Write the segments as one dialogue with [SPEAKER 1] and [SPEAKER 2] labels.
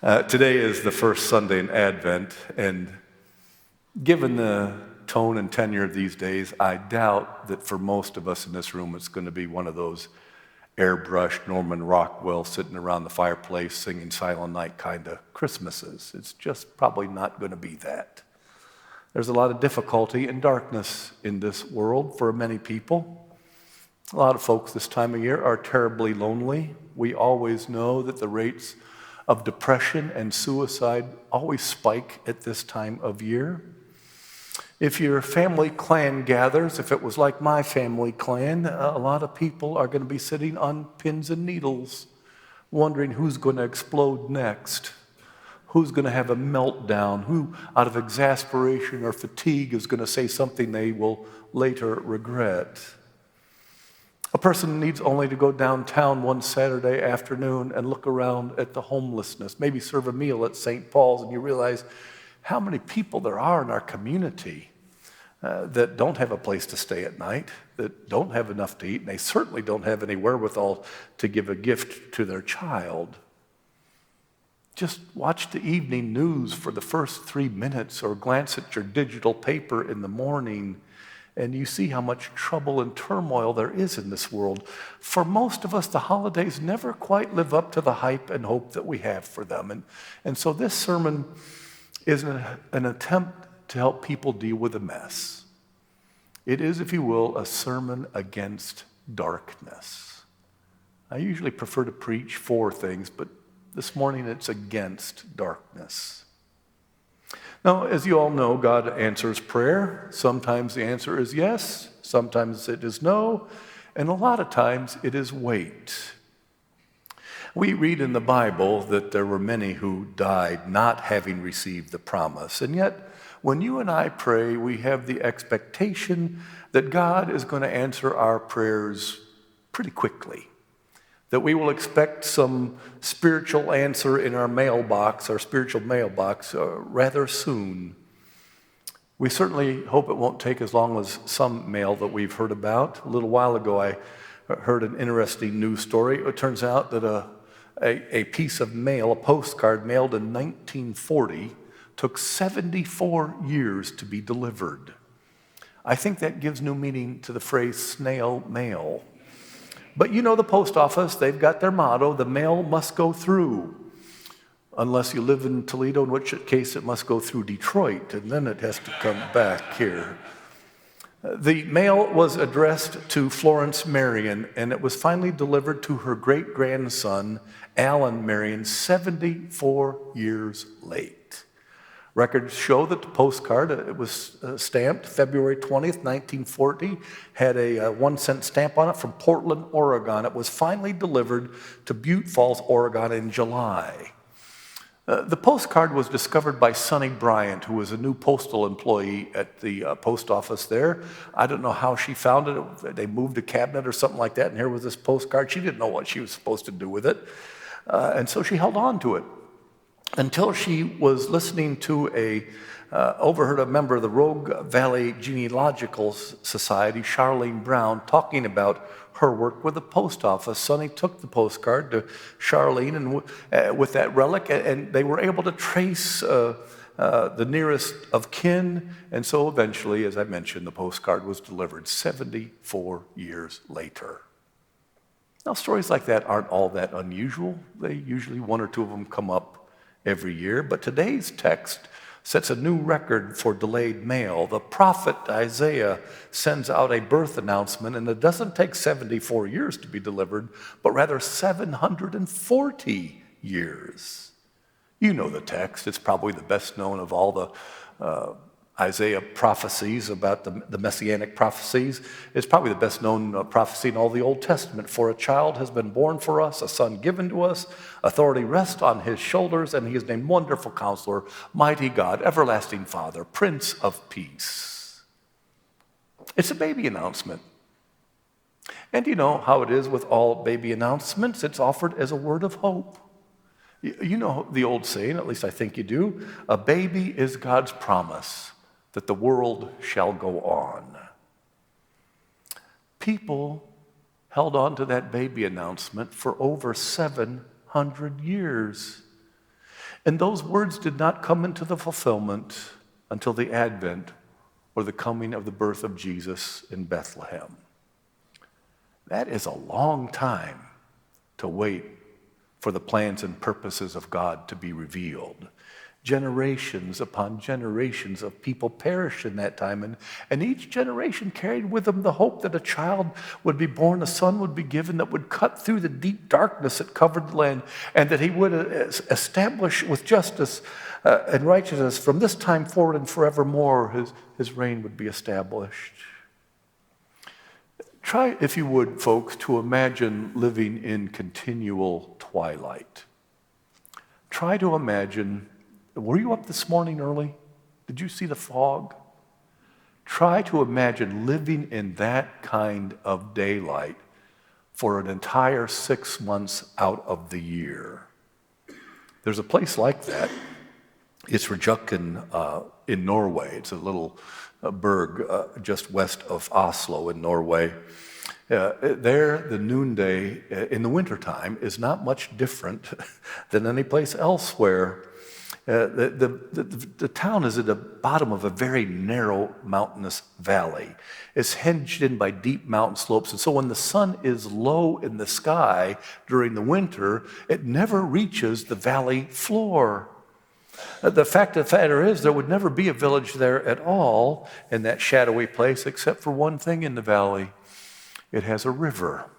[SPEAKER 1] Today is the first Sunday in Advent, and given the tone and tenor of these days, I doubt that for most of us in this room it's going to be one of those airbrushed Norman Rockwell sitting around the fireplace singing Silent Night kind of Christmases. It's just probably not going to be that. There's a lot of difficulty and darkness in this world for many people. A lot of folks this time of year are terribly lonely. We always know that the rates of depression and suicide always spike at this time of year. If your family clan gathers, if it was like my family clan, a lot of people are going to be sitting on pins and needles, wondering who's going to explode next, who's going to have a meltdown, who out of exasperation or fatigue is going to say something they will later regret. A person needs only to go downtown one Saturday afternoon and look around at the homelessness, maybe serve a meal at St. Paul's, and you realize how many people there are in our community that don't have a place to stay at night, that don't have enough to eat, and they certainly don't have any wherewithal to give a gift to their child. Just watch the evening news for the first 3 minutes or glance at your digital paper in the morning, and you see how much trouble and turmoil there is in this world. For most of us, the holidays never quite live up to the hype and hope that we have for them. And so this sermon is an attempt to help people deal with a mess. It is, if you will, a sermon against darkness. I usually prefer to preach for things, but this morning it's against darkness. Now, as you all know, God answers prayer. Sometimes the answer is yes, sometimes it is no, and a lot of times it is wait. We read in the Bible that there were many who died not having received the promise, and yet when you and I pray, we have the expectation that God is going to answer our prayers pretty quickly, that we will expect some spiritual answer in our mailbox, our spiritual mailbox, rather soon. We certainly hope it won't take as long as some mail that we've heard about. A little while ago, I heard an interesting news story. It turns out that a piece of mail, a postcard mailed in 1940, took 74 years to be delivered. I think that gives new meaning to the phrase snail mail. But you know the post office, they've got their motto, the mail must go through. Unless you live in Toledo, in which case it must go through Detroit, and then it has to come back here. The mail was addressed to Florence Marion, and it was finally delivered to her great-grandson, Alan Marion, 74 years late. Records show that the postcard, it was stamped February 20th, 1940, had a 1-cent stamp on it from Portland, Oregon. It was finally delivered to Butte Falls, Oregon in July. The postcard was discovered by Sonny Bryant, who was a new postal employee at the post office there. I don't know how she found it. They moved a cabinet or something like that, and here was this postcard. She didn't know what she was supposed to do with it, and so she held on to it until she was listening to overheard a member of the Rogue Valley Genealogical Society, Charlene Brown, talking about her work with the post office. Sonny took the postcard to Charlene and with that relic, and they were able to trace the nearest of kin, and so eventually, as I mentioned, the postcard was delivered 74 years later. Now, stories like that aren't all that unusual. They usually, one or two of them come up every year, but today's text sets a new record for delayed mail. The prophet Isaiah sends out a birth announcement, and it doesn't take 74 years to be delivered, but rather 740 years. You know the text. It's probably the best known of all the Isaiah prophecies about the messianic prophecies. It's probably the best known prophecy in all the Old Testament. For a child has been born for us, a son given to us, authority rests on his shoulders, and he is named Wonderful Counselor, Mighty God, Everlasting Father, Prince of Peace. It's a baby announcement. And you know how it is with all baby announcements. It's offered as a word of hope. You know the old saying, at least I think you do, a baby is God's promise that the world shall go on. People held on to that baby announcement for over 700 years. And those words did not come into the fulfillment until the advent or the coming of the birth of Jesus in Bethlehem. That is a long time to wait for the plans and purposes of God to be revealed. Generations upon generations of people perished in that time, and each generation carried with them the hope that a child would be born, a son would be given that would cut through the deep darkness that covered the land, and that he would establish with justice and righteousness from this time forward and forevermore, his reign would be established. Try, if you would, folks, to imagine living in continual twilight. Try to imagine. Were you up this morning early? Did you see the fog? Try to imagine living in that kind of daylight for an entire 6 months out of the year. There's a place like that. It's Rjukan in Norway. It's a little burg just west of Oslo in Norway. There, the noonday in the wintertime is not much different than any place elsewhere. The town is at the bottom of a very narrow mountainous valley. It's hedged in by deep mountain slopes, and so when the sun is low in the sky during the winter, it never reaches the valley floor. The fact of the matter is, there would never be a village there at all in that shadowy place, except for one thing in the valley. It has a river.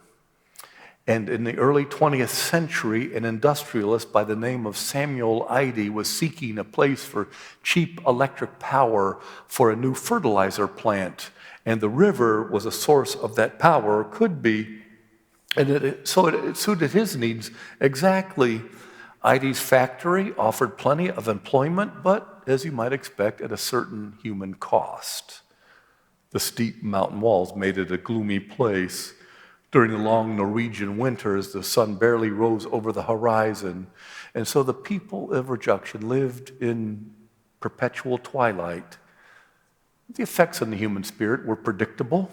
[SPEAKER 1] And in the early 20th century, an industrialist by the name of Samuel Eide was seeking a place for cheap electric power for a new fertilizer plant. And the river was a source of that power, could be. And so it suited his needs exactly. Eide's factory offered plenty of employment, but as you might expect, at a certain human cost. The steep mountain walls made it a gloomy place. During the long Norwegian winters, the sun barely rose over the horizon. And so the people of Rjukan lived in perpetual twilight. The effects on the human spirit were predictable.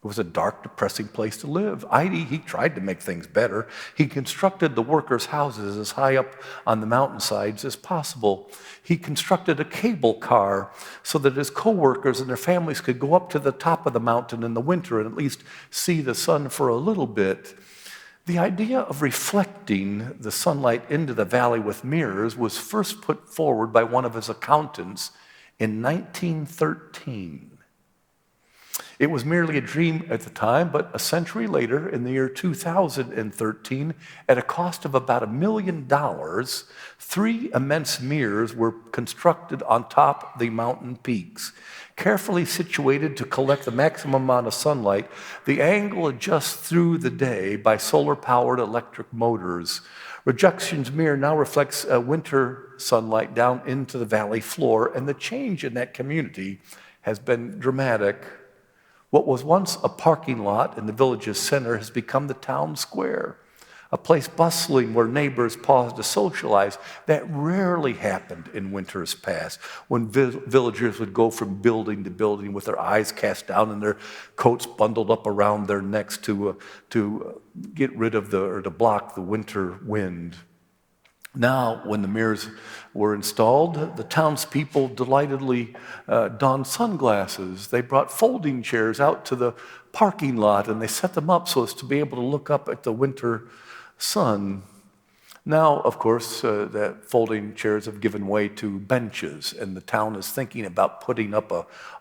[SPEAKER 1] It was a dark, depressing place to live. He tried to make things better. He constructed the workers' houses as high up on the mountainsides as possible. He constructed a cable car so that his co-workers and their families could go up to the top of the mountain in the winter and at least see the sun for a little bit. The idea of reflecting the sunlight into the valley with mirrors was first put forward by one of his accountants in 1913. It was merely a dream at the time, but a century later, in the year 2013, at a cost of about $1 million, 3 immense mirrors were constructed on top of the mountain peaks. Carefully situated to collect the maximum amount of sunlight, the angle adjusts through the day by solar-powered electric motors. Rjukan's mirror now reflects winter sunlight down into the valley floor, and the change in that community has been dramatic. What was once a parking lot in the village's center has become the town square, a place bustling where neighbors paused to socialize. That rarely happened in winters past, when villagers would go from building to building with their eyes cast down and their coats bundled up around their necks to get rid of to block the winter wind. Now, when the mirrors were installed, the townspeople delightedly donned sunglasses. They brought folding chairs out to the parking lot, and they set them up so as to be able to look up at the winter sun. Now, of course, that folding chairs have given way to benches, and the town is thinking about putting up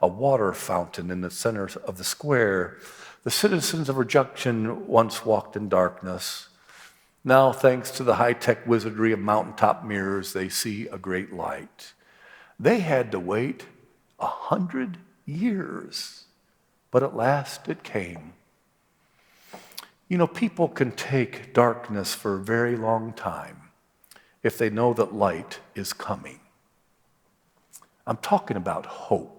[SPEAKER 1] a water fountain in the center of the square. The citizens of Rjukan once walked in darkness. Now, thanks to the high-tech wizardry of mountaintop mirrors, they see a great light. They had to wait 100 years, but at last it came. You know, people can take darkness for a very long time if they know that light is coming. I'm talking about hope.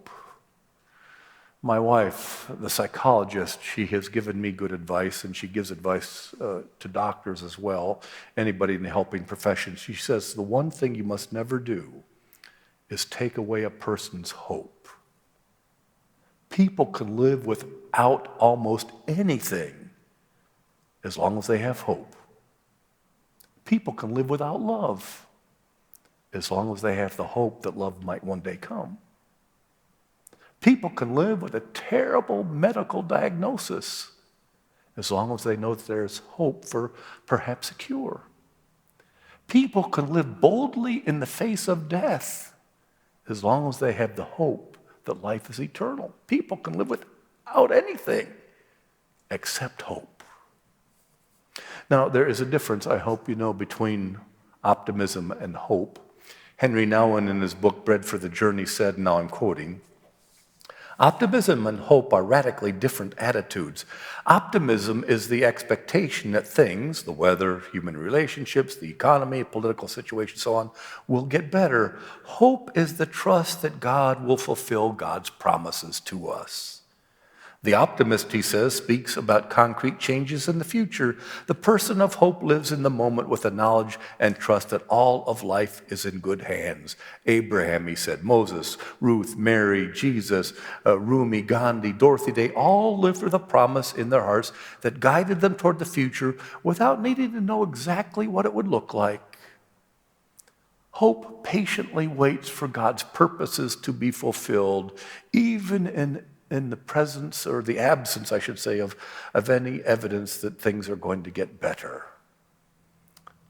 [SPEAKER 1] My wife, the psychologist, she has given me good advice, and she gives advice to doctors as well, anybody in the helping profession. She says the one thing you must never do is take away a person's hope. People can live without almost anything as long as they have hope. People can live without love as long as they have the hope that love might one day come. People can live with a terrible medical diagnosis as long as they know that there's hope for perhaps a cure. People can live boldly in the face of death as long as they have the hope that life is eternal. People can live without anything except hope. Now, there is a difference, I hope you know, between optimism and hope. Henry Nouwen, in his book, Bread for the Journey, said, now I'm quoting, optimism and hope are radically different attitudes. Optimism is the expectation that things, the weather, human relationships, the economy, political situation, so on, will get better. Hope is the trust that God will fulfill God's promises to us. The optimist, he says, speaks about concrete changes in the future. The person of hope lives in the moment with the knowledge and trust that all of life is in good hands. Abraham, he said, Moses, Ruth, Mary, Jesus, Rumi, Gandhi, Dorothy Day, all lived with a promise in their hearts that guided them toward the future without needing to know exactly what it would look like. Hope patiently waits for God's purposes to be fulfilled, even in the presence, or the absence, I should say, of any evidence that things are going to get better.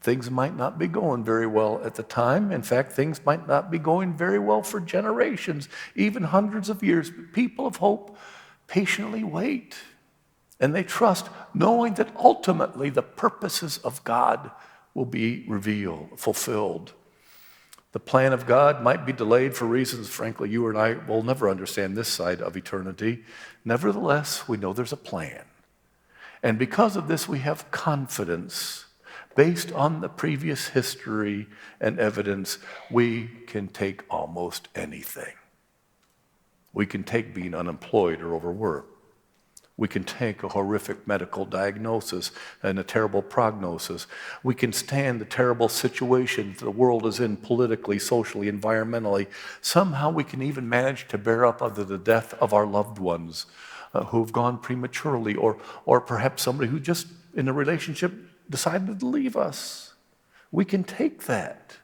[SPEAKER 1] Things might not be going very well at the time. In fact, things might not be going very well for generations, even hundreds of years. But people of hope patiently wait, and they trust, knowing that ultimately the purposes of God will be revealed, fulfilled. The plan of God might be delayed for reasons, frankly, you and I will never understand this side of eternity. Nevertheless, we know there's a plan. And because of this, we have confidence. Based on the previous history and evidence, we can take almost anything. We can take being unemployed or overworked. We can take a horrific medical diagnosis and a terrible prognosis. We can stand the terrible situation the world is in politically, socially, environmentally. Somehow we can even manage to bear up under the death of our loved ones who've gone prematurely, or perhaps somebody who just in a relationship decided to leave us. We can take that.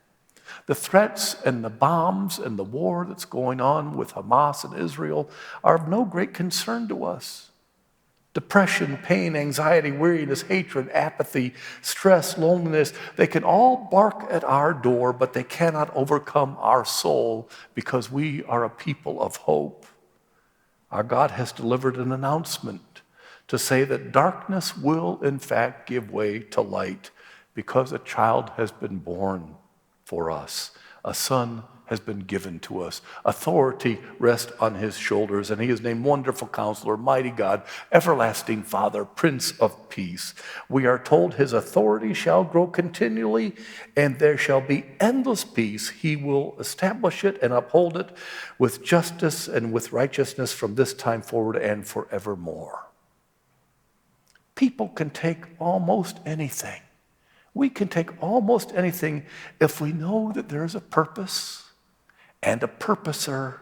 [SPEAKER 1] The threats and the bombs and the war that's going on with Hamas and Israel are of no great concern to us. Depression, pain, anxiety, weariness, hatred, apathy, stress, loneliness, they can all bark at our door, but they cannot overcome our soul because we are a people of hope. Our God has delivered an announcement to say that darkness will in fact give way to light because a child has been born for us. A son has been given to us. Authority rests on his shoulders, and he is named Wonderful Counselor, Mighty God, Everlasting Father, Prince of Peace. We are told his authority shall grow continually, and there shall be endless peace. He will establish it and uphold it with justice and with righteousness from this time forward and forevermore. People can take almost anything. We can take almost anything if we know that there is a purpose and a purposer,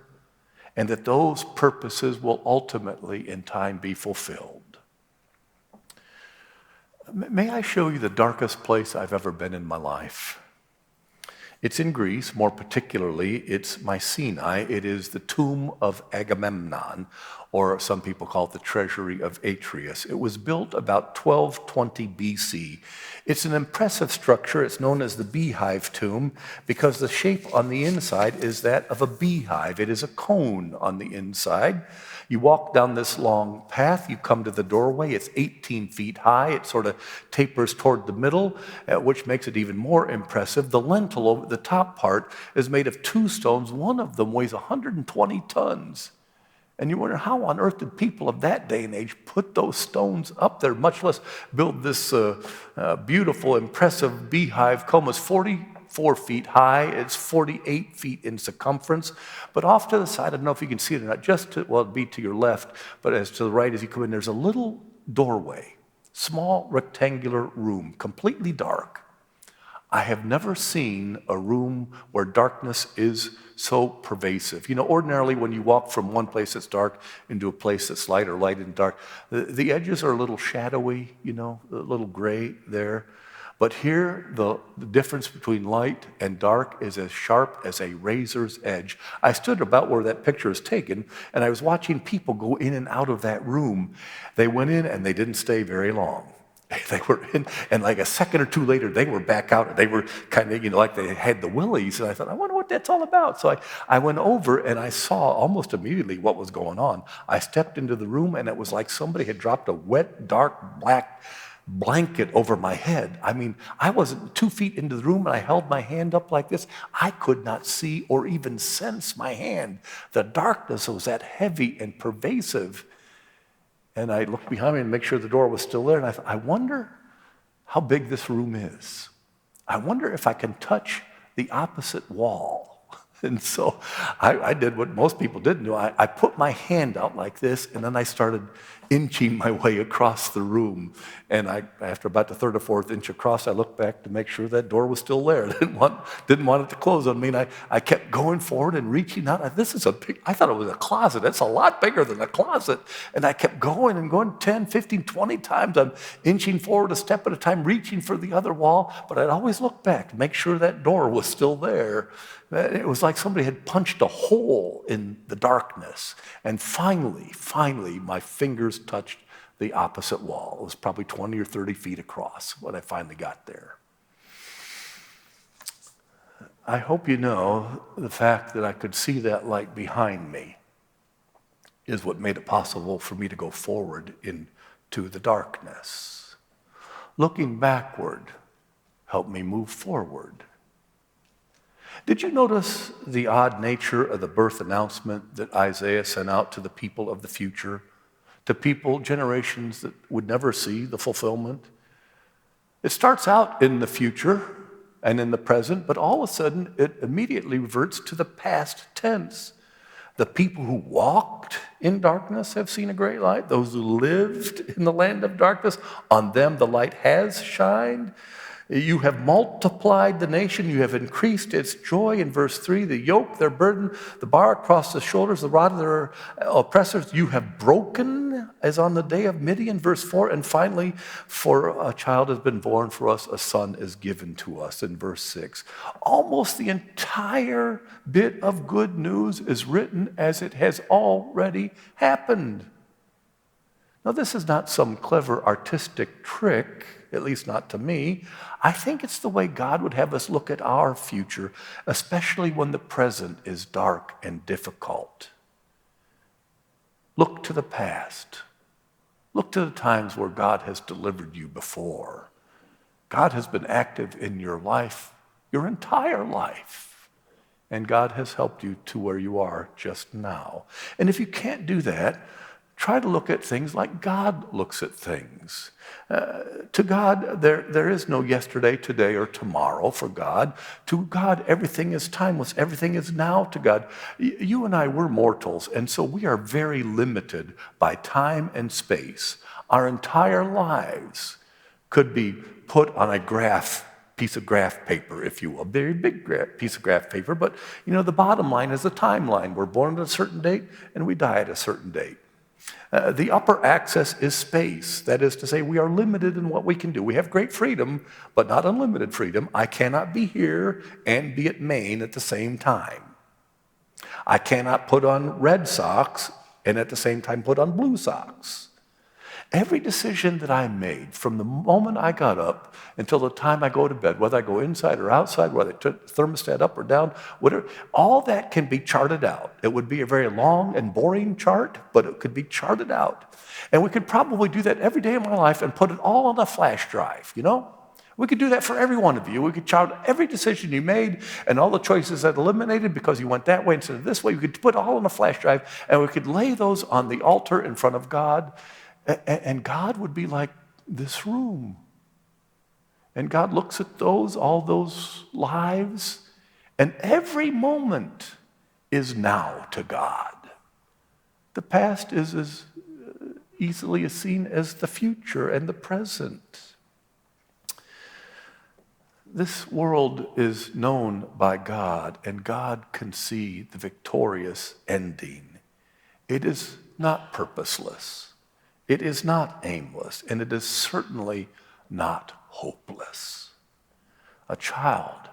[SPEAKER 1] and that those purposes will ultimately in time be fulfilled. May I show you the darkest place I've ever been in my life? It's in Greece, more particularly, it's Mycenae. It is the tomb of Agamemnon, or some people call it the treasury of Atreus. It was built about 1220 BC. It's an impressive structure. It's known as the beehive tomb because the shape on the inside is that of a beehive. It is a cone on the inside. You walk down this long path, you come to the doorway. It's 18 feet high. It sort of tapers toward the middle, which makes it even more impressive. The lintel over the top part is made of 2 stones. One of them weighs 120 tons. And you wonder, how on earth did people of that day and age put those stones up there, much less build this beautiful, impressive beehive comb? It's 44 feet high. It's 48 feet in circumference. But off to the side, I don't know if you can see it or not, it'd be to your left, but as to the right as you come in, there's a little doorway, small rectangular room, completely dark. I have never seen a room where darkness is so pervasive. You know, ordinarily when you walk from one place that's dark into a place that's light or light and dark, the edges are a little shadowy, you know, a little gray there. But here, the difference between light and dark is as sharp as a razor's edge. I stood about where that picture is taken, and I was watching people go in and out of that room. They went in, and they didn't stay very long. They were in, and like a second or two later, they were back out. They were kind of, like they had the willies. And I thought, I wonder what that's all about. So I went over, and I saw almost immediately what was going on. I stepped into the room, and it was like somebody had dropped a wet, dark, black blanket over my head. I mean, I wasn't 2 feet into the room, and I held my hand up like this. I could not see or even sense my hand. The darkness was that heavy and pervasive. And I looked behind me and make sure the door was still there. And I thought, I wonder how big this room is. I wonder if I can touch the opposite wall. And so I did what most people didn't do. I put my hand out like this, and then I started inching my way across the room. And after about the third or fourth inch across, I looked back to make sure that door was still there. Didn't want it to close on me. And I kept going forward and reaching out. I thought it was a closet. It's a lot bigger than a closet. And I kept going and going 10, 15, 20 times. I'm inching forward a step at a time, reaching for the other wall. But I'd always look back to make sure that door was still there. It was like somebody had punched a hole in the darkness. And finally, my fingers touched the opposite wall. It was probably 20 or 30 feet across when I finally got there. I hope you know the fact that I could see that light behind me is what made it possible for me to go forward into the darkness. Looking backward helped me move forward. Did you notice the odd nature of the birth announcement that Isaiah sent out to the people of the future, to people, generations that would never see the fulfillment? It starts out in the future and in the present, but all of a sudden it immediately reverts to the past tense. The people who walked in darkness have seen a great light. Those who lived in the land of darkness, on them the light has shined. You have multiplied the nation. You have increased its joy. In verse 3, the yoke, their burden, the bar across the shoulders, the rod of their oppressors, you have broken as on the day of Midian. Verse 4, and finally, for a child has been born for us, a son is given to us. In verse 6, almost the entire bit of good news is written as it has already happened. Now, this is not some clever artistic trick, at least not to me. I think it's the way God would have us look at our future, especially when the present is dark and difficult. Look to the past. Look to the times where God has delivered you before. God has been active in your life, your entire life. And God has helped you to where you are just now. And if you can't do that, try to look at things like God looks at things. To God, there is no yesterday, today, or tomorrow for God. To God, everything is timeless. Everything is now to God. You and I, we're mortals, and so we are very limited by time and space. Our entire lives could be put on a piece of graph paper, if you will, a very big piece of graph paper. But, the bottom line is a timeline. We're born at a certain date, and we die at a certain date. The upper axis is space. That is to say, we are limited in what we can do. We have great freedom, but not unlimited freedom. I cannot be here and be at Maine at the same time. I cannot put on red socks and at the same time put on blue socks. Every decision that I made from the moment I got up until the time I go to bed, whether I go inside or outside, whether I turn the thermostat up or down, whatever, all that can be charted out. It would be a very long and boring chart, but it could be charted out. And we could probably do that every day of my life and put it all on a flash drive, We could do that for every one of you. We could chart every decision you made and all the choices that eliminated because you went that way instead of this way. We could put it all on a flash drive, and we could lay those on the altar in front of God. And God would be like this room. And God looks at all those lives, and every moment is now to God. The past is as easily seen as the future and the present. This world is known by God, and God can see the victorious ending. It is not purposeless. It is not aimless, and it is certainly not hopeless. A child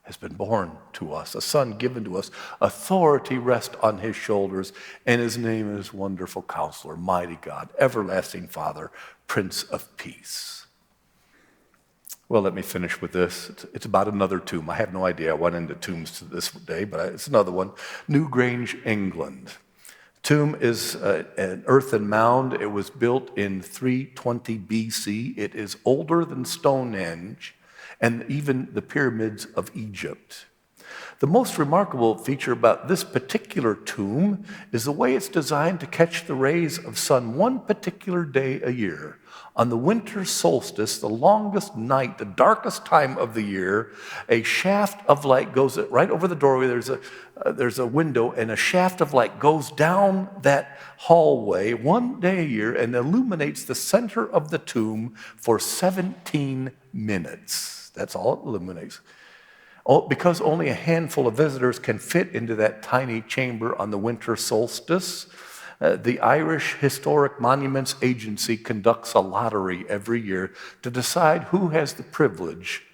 [SPEAKER 1] has been born to us, a son given to us. Authority rests on his shoulders, and his name is Wonderful Counselor, Mighty God, Everlasting Father, Prince of Peace. Well, let me finish with this. It's about another tomb. I have no idea. I went into tombs this day, but it's another one. Newgrange, England. Tomb is an earthen mound. It was built in 320 BC. It is older than Stonehenge and even the pyramids of Egypt. The most remarkable feature about this particular tomb is the way it's designed to catch the rays of sun one particular day a year. On the winter solstice, the longest night, the darkest time of the year, a shaft of light goes right over the doorway. There's a window, and a shaft of light goes down that hallway one day a year and illuminates the center of the tomb for 17 minutes. That's all it illuminates. Because only a handful of visitors can fit into that tiny chamber on the winter solstice, the Irish Historic Monuments Agency conducts a lottery every year to decide who has the privilege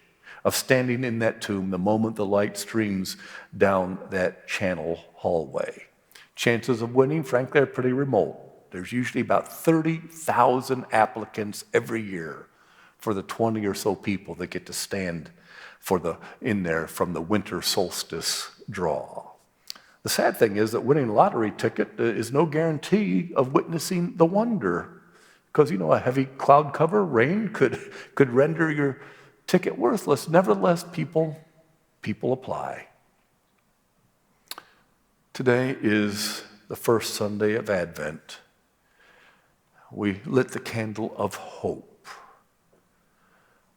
[SPEAKER 1] of standing in that tomb the moment the light streams down that channel hallway. Chances of winning, frankly, are pretty remote. There's usually about 30,000 applicants every year for the 20 or so people that get to stand in there from the winter solstice draw. The sad thing is that winning a lottery ticket is no guarantee of witnessing the wonder, because a heavy cloud cover, rain could render your ticket worthless. Nevertheless, people apply. Today is the first Sunday of Advent. We lit the candle of hope.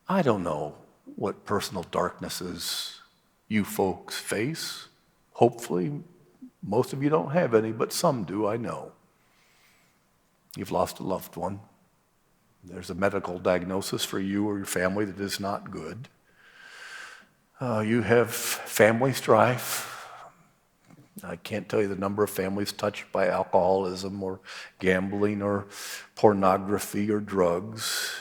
[SPEAKER 1] I don't know what personal darknesses you folks face. Hopefully, most of you don't have any, but some do, I know. You've lost a loved one. There's a medical diagnosis for you or your family that is not good. You have family strife. I can't tell you the number of families touched by alcoholism or gambling or pornography or drugs.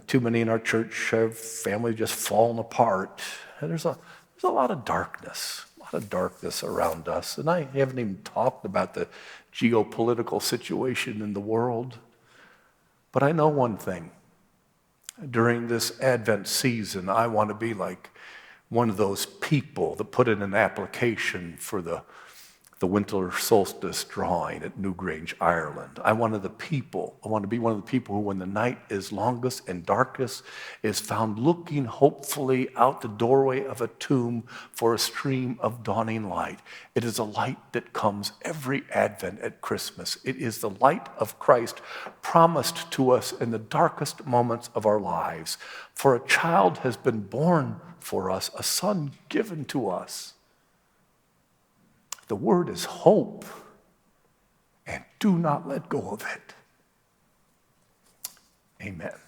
[SPEAKER 1] Too many in our church have families just fallen apart. And there's a lot of darkness around us. And I haven't even talked about the geopolitical situation in the world. But I know one thing. During this Advent season, I want to be like one of those people that put in an application for the winter solstice drawing at Newgrange, Ireland. I want to be one of the people who, when the night is longest and darkest, is found looking hopefully out the doorway of a tomb for a stream of dawning light. It is a light that comes every Advent at Christmas. It is the light of Christ promised to us in the darkest moments of our lives. For a child has been born for us, a son given to us. The word is hope, and do not let go of it. Amen.